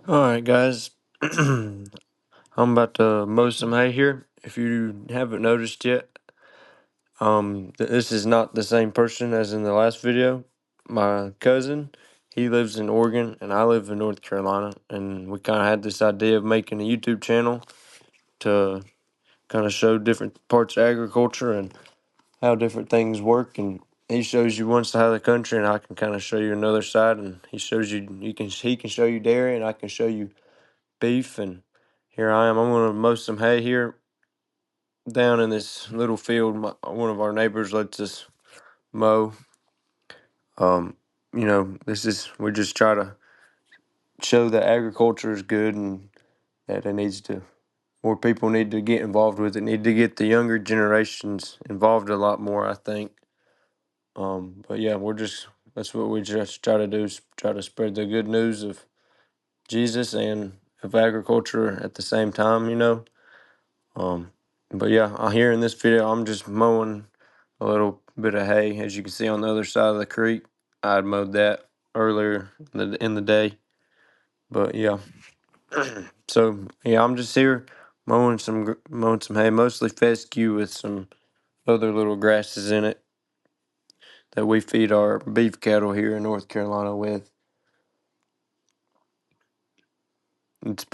Alright guys, I'm about to mow some hay here. If you haven't noticed yet, this is not the same person as in the last video. My cousin, he lives in Oregon and I live in North Carolina, and we kind of had this idea of making a YouTube channel to kind of show different parts of agriculture and how different things work. And he shows you one side of the country and I can kind of show you another side, and he can show you dairy and I can show you beef. And here I am. I'm gonna mow some hay here down in this little field. One of our neighbors lets us mow. Um, we just try to show that agriculture is good and that it needs to more people need to get involved with it. Need to get the younger generations involved a lot more, I think. But yeah, that's what we just try to do, is try to spread the good news of Jesus and of agriculture at the same time. Um, but yeah, here in this video, I'm just mowing a little bit of hay. As you can see on the other side of the creek, I had mowed that earlier in the day. But yeah, so yeah, I'm just here mowing some hay, mostly fescue with some other little grasses in it that we feed our beef cattle here in North Carolina with. It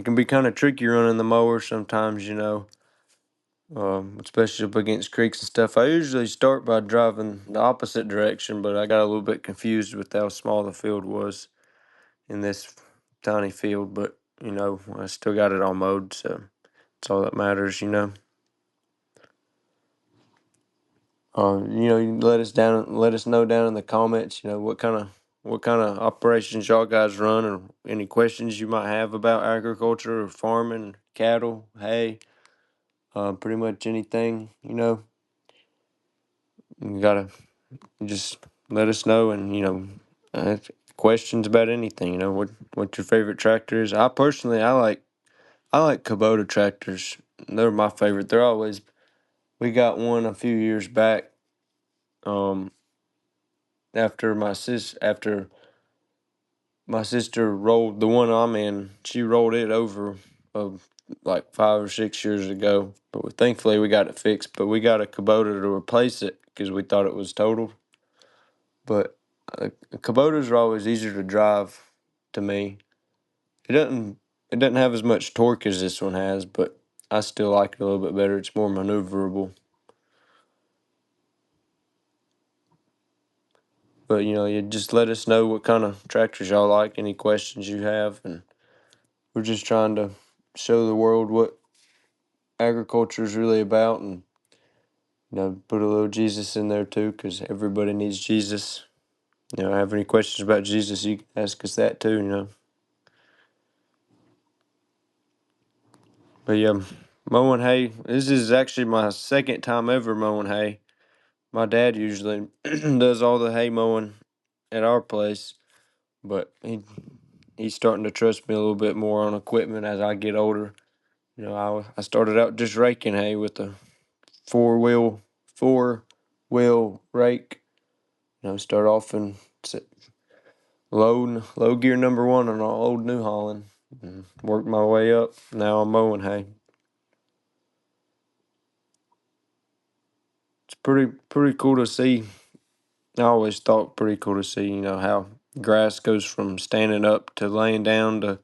can be kind of tricky running the mower sometimes. Especially up against creeks and stuff. I usually start by driving the opposite direction, but I got a little bit confused with how small the field was in this tiny field. But I still got it all mowed, so that's all that matters. You can let us know down in the comments. What kind of operations y'all guys run, or any questions you might have about agriculture or farming, cattle, hay, pretty much anything. You gotta just let us know, and questions about anything. What your favorite tractor is. I like Kubota tractors. They're my favorite. We got one a few years back. Um, after my sister rolled the one I'm in, she rolled it over, uh, like 5 or 6 years ago. But thankfully we got it fixed. But we got a Kubota to replace it because we thought it was totaled. But Kubotas are always easier to drive to me. It doesn't have as much torque as this one has, but I still like it a little bit better. It's more maneuverable. But you just let us know what kind of tractors y'all like, any questions you have, and we're just trying to show the world what agriculture is really about, and put a little Jesus in there too, because everybody needs Jesus. Have any questions about Jesus, you can ask us that too. But yeah, mowing hay. This is actually my second time ever mowing hay. My dad usually does all the hay mowing at our place, but he's starting to trust me a little bit more on equipment as I get older. I started out just raking hay with a four wheel rake. Start off in low gear number one on an old New Holland, and worked my way up. Now I'm mowing hay. It's pretty cool to see. I always thought pretty cool to see, how grass goes from standing up to laying down to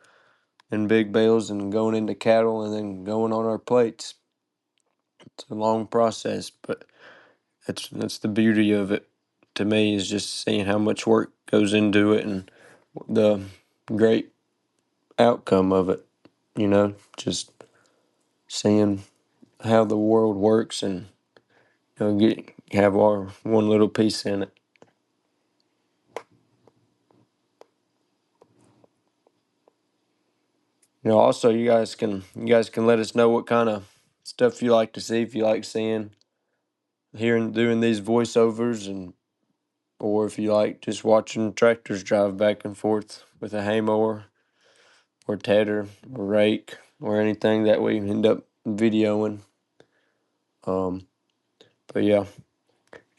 in big bales and going into cattle and then going on our plates. It's a long process, but that's the beauty of it to me, is just seeing how much work goes into it and the great outcome of it. Just seeing how the world works, and have our one little piece in it. Also, you guys can let us know what kind of stuff you like to see. If you like hearing, doing these voiceovers, and or if you like just watching tractors drive back and forth with a hay mower or tedder or rake or anything that we end up videoing. Um, but yeah,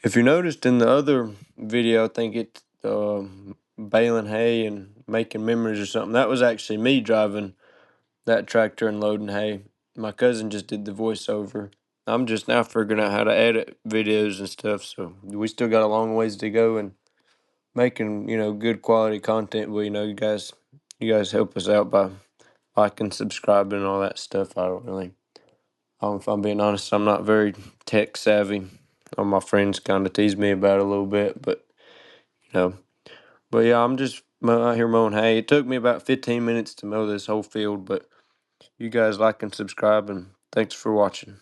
if you noticed in the other video, I think it's baling hay and making memories or something. That was actually me driving that tractor and loading hay. My cousin just did the voiceover. I'm just now figuring out how to edit videos and stuff, so we still got a long ways to go and making, good quality content. But you guys help us out by liking, subscribing, and all that stuff. If I'm being honest, I'm not very tech savvy. All my friends kind of tease me about it a little bit, you know, but yeah, I'm just out here mowing hay. It took me about 15 minutes to mow this whole field, but you guys like and subscribe, and thanks for watching.